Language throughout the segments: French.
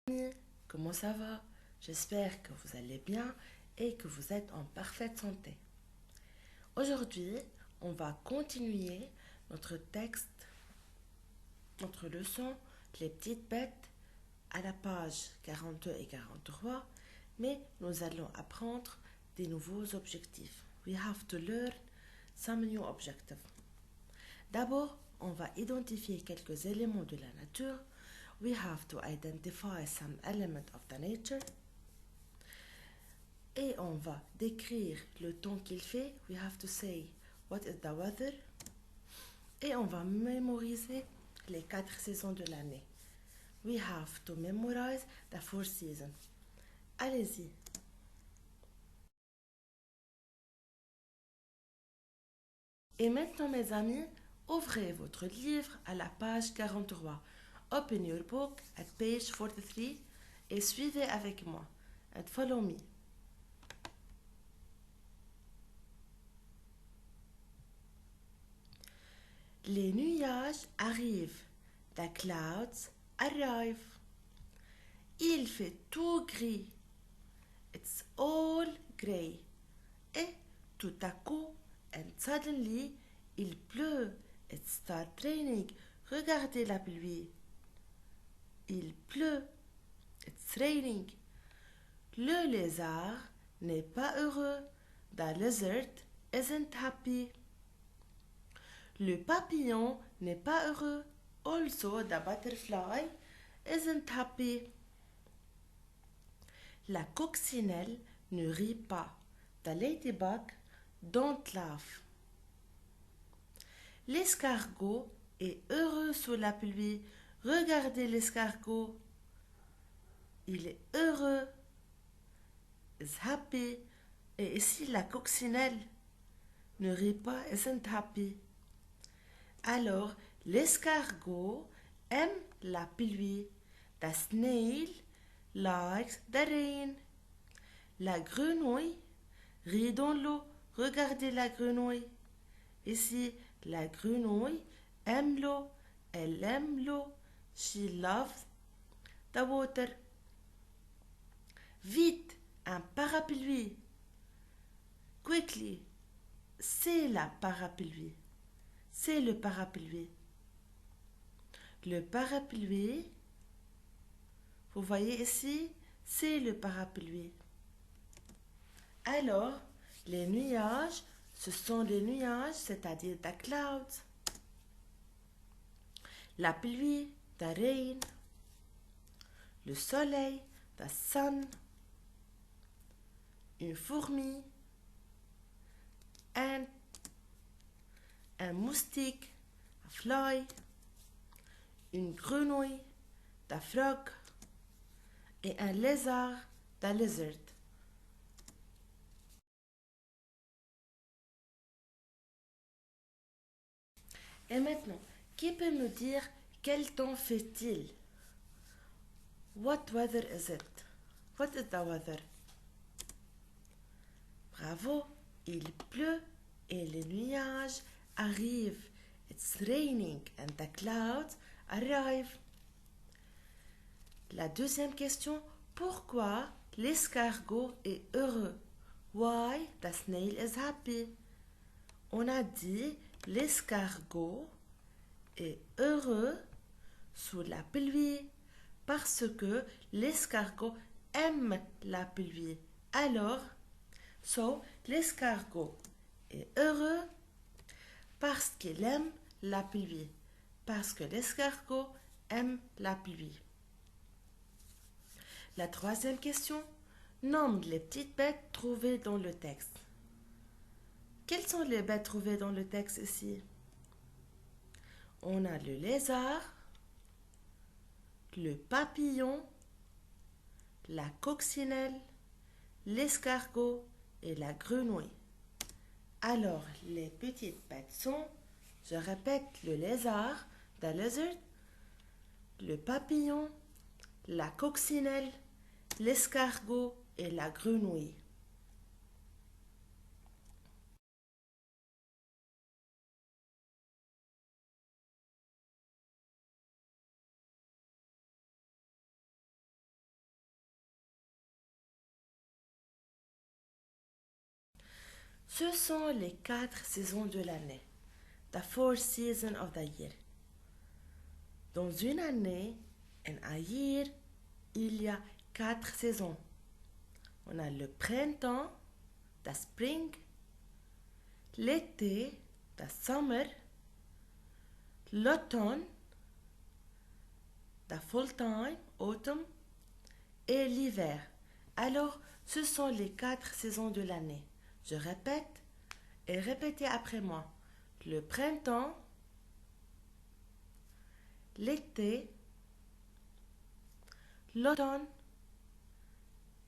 Amis, comment ça va? J'espère que vous allez bien et que vous êtes en parfaite santé. Aujourd'hui, on va continuer notre texte, notre leçon, les petites bêtes, à la page 42 et 43, mais nous allons apprendre des nouveaux objectifs. We have to learn some new objectives. D'abord, on va identifier quelques éléments de la nature. We have to identify some element of the nature. Et on va décrire le temps qu'il fait. We have to say what is the weather. Et on va mémoriser les 4 saisons de l'année. We have to memorize the 4 seasons. Allez-y. Et maintenant, mes amis, ouvrez votre livre à la page 43. Open your book at page 43 et suivez avec moi. And follow me. Les nuages arrivent. The clouds arrive. Il fait tout gris. It's all gray. Et tout à coup, and suddenly, il pleut. It start raining. Regardez la pluie. Il pleut. It's raining. Le lézard n'est pas heureux. The lizard isn't happy. Le papillon n'est pas heureux. Also, the butterfly isn't happy. La coccinelle ne rit pas. The ladybug don't laugh. L'escargot est heureux sous la pluie. Regardez l'escargot. Il est heureux. Is happy. Et ici, la coccinelle ne rit pas. Isn't happy. Alors, l'escargot aime la pluie. The snail likes the rain. La grenouille rit dans l'eau. Regardez la grenouille. Ici, la grenouille aime l'eau. Elle aime l'eau. She loves the water. Vite, un parapluie. Quickly. C'est la parapluie. C'est le parapluie. Le parapluie, vous voyez ici, c'est le parapluie. Alors, les nuages, ce sont les nuages, c'est-à-dire the clouds. La pluie, the rain. Le soleil, the sun. Une fourmi. Un moustique, a fly. Une grenouille, the frog. Et un lézard, the lizard. Et maintenant, qui peut me dire quel temps fait-il? What weather is it? What is the weather? Bravo, il pleut et les nuages arrivent. It's raining and the clouds arrive. La deuxième question, pourquoi l'escargot est heureux? Why the snail is happy? On a dit l'escargot est heureux sous la pluie parce que l'escargot aime la pluie. Alors, l'escargot est heureux parce qu'il aime la pluie. Parce que l'escargot aime la pluie. La troisième question, nomme les petites bêtes trouvées dans le texte. Quelles sont les bêtes trouvées dans le texte ici? On a le lézard, le papillon, la coccinelle, l'escargot et la grenouille. Alors, les petites bêtes sont, je répète, le lézard, the lizard, le papillon, la coccinelle, l'escargot et la grenouille. Ce sont les 4 saisons de l'année. The 4 seasons of the year. Dans une année, in a year, il y a 4 saisons. On a le printemps, the spring, l'été, the summer, l'automne, the fall time, autumn, et l'hiver. Alors, ce sont les 4 saisons de l'année. Je répète et répétez après moi. Le printemps, l'été, l'automne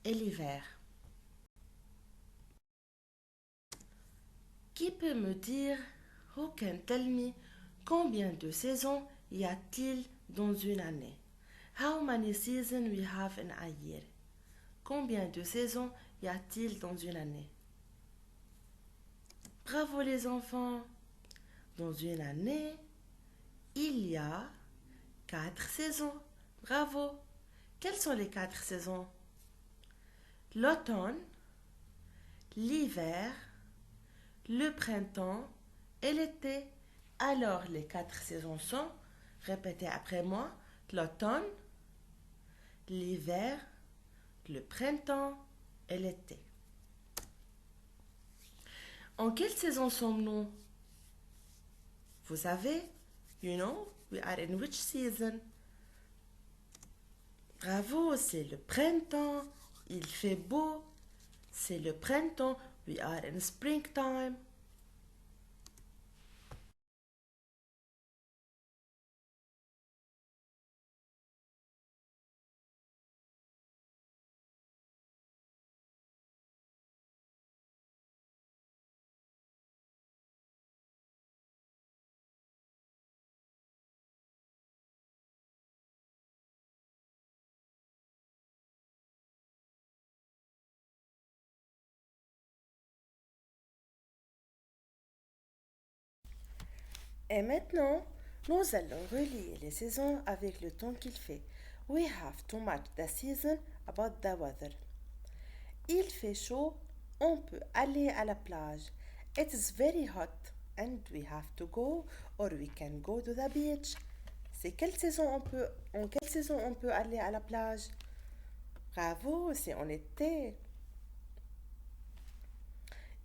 et l'hiver. Qui peut me dire, who can tell me, combien de saisons y a-t-il dans une année? How many seasons we have in a year? Combien de saisons y a-t-il dans une année? Bravo les enfants! Dans une année, il y a 4 saisons. Bravo! Quelles sont les 4 saisons? L'automne, l'hiver, le printemps et l'été. Alors les 4 saisons sont, répétez après moi, l'automne, l'hiver, le printemps et l'été. En quelle saison sommes-nous? Vous savez? You know, we are in which season? Bravo, c'est le printemps. Il fait beau. C'est le printemps. We are in springtime. Et maintenant, nous allons relier les saisons avec le temps qu'il fait. We have to match the season about the weather. Il fait chaud, on peut aller à la plage. It is very hot and we have to go or we can go to the beach. En quelle saison on peut aller à la plage? Bravo, c'est en été.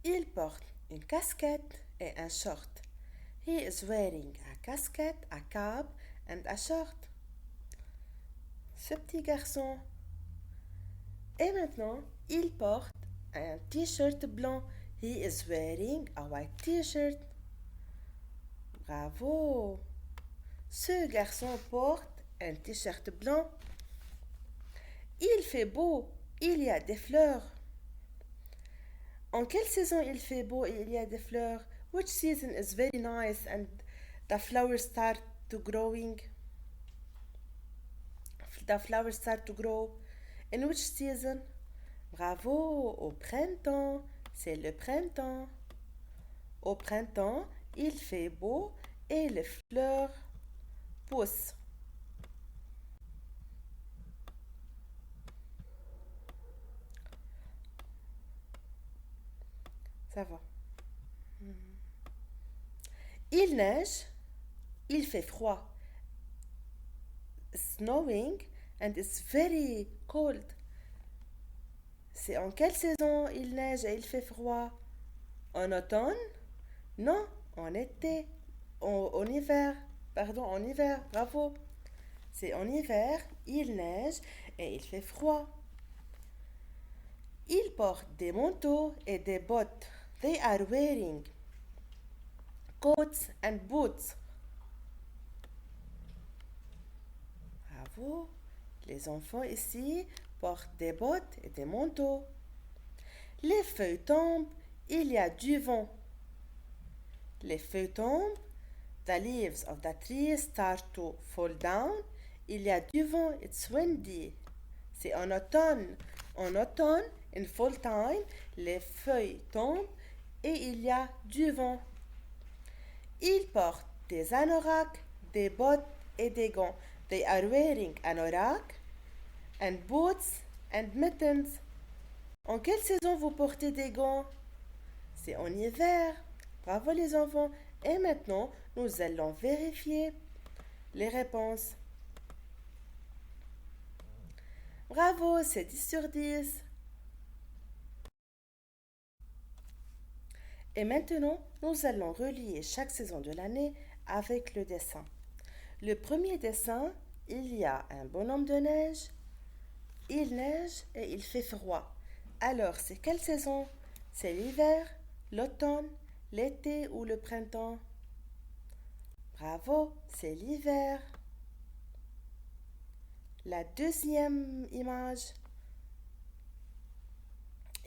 Il porte une casquette et un short. He is wearing a casquette, a cap and a short. Ce petit garçon. Et maintenant, il porte un t-shirt blanc. He is wearing a white t-shirt. Bravo. Ce garçon porte un t-shirt blanc. Il fait beau. Il y a des fleurs. En quelle saison il fait beau et il y a des fleurs? Which season is very nice and the flowers start to growing? The flowers start to grow. In which season? Bravo, au printemps. C'est le printemps. Au printemps, il fait beau et les fleurs poussent. Ça va. Il neige, il fait froid. Snowing and it's very cold. C'est en quelle saison il neige et il fait froid? En automne? Non, en été. En hiver. Pardon, en hiver. Bravo. C'est en hiver, il neige et il fait froid. Ils portent des manteaux et des bottes. They are wearing coats and boots. Bravo. Les enfants ici portent des bottes et des manteaux. Les feuilles tombent, il y a du vent. Les feuilles tombent, the leaves of the tree start to fall down. Il y a du vent, it's windy. C'est en automne. En automne, in fall time, les feuilles tombent et il y a du vent. Ils portent des anoraks, des bottes et des gants. They are wearing anorak and boots and mittens. En quelle saison vous portez des gants? c'est en hiver. Bravo les enfants. Et maintenant, nous allons vérifier les réponses. Bravo, c'est 10 sur 10. Et maintenant, nous allons relier chaque saison de l'année avec le dessin. Le premier dessin, il y a un bonhomme de neige, il neige et il fait froid. Alors, c'est quelle saison? C'est l'hiver, l'automne, l'été ou le printemps? Bravo, c'est l'hiver. La deuxième image,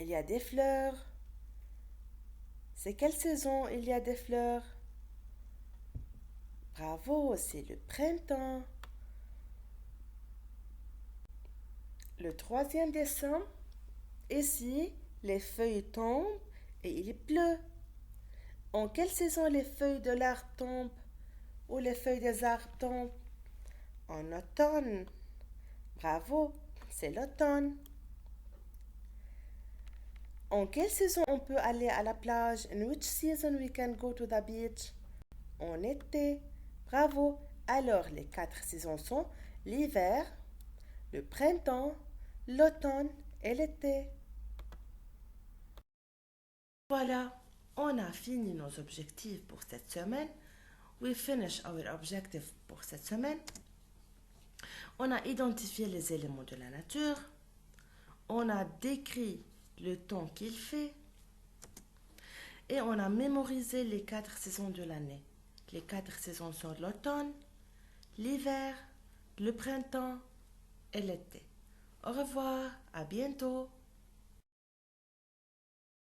il y a des fleurs. C'est quelle saison il y a des fleurs? Bravo, c'est le printemps. Le troisième dessin, ici, les feuilles tombent et il pleut. En quelle saison les feuilles de l'arbre tombent ou les feuilles des arbres tombent? En automne. Bravo, c'est l'automne. En quelle saison on peut aller à la plage? In which season we can go to the beach? En été. Bravo. Alors les 4 saisons sont l'hiver, le printemps, l'automne et l'été. Voilà, on a fini nos objectifs pour cette semaine. We finish our objective pour cette semaine. On a identifié les éléments de la nature. On a décrit le temps qu'il fait. Et on a mémorisé les 4 saisons de l'année. Les 4 saisons sont l'automne, l'hiver, le printemps et l'été. Au revoir, à bientôt.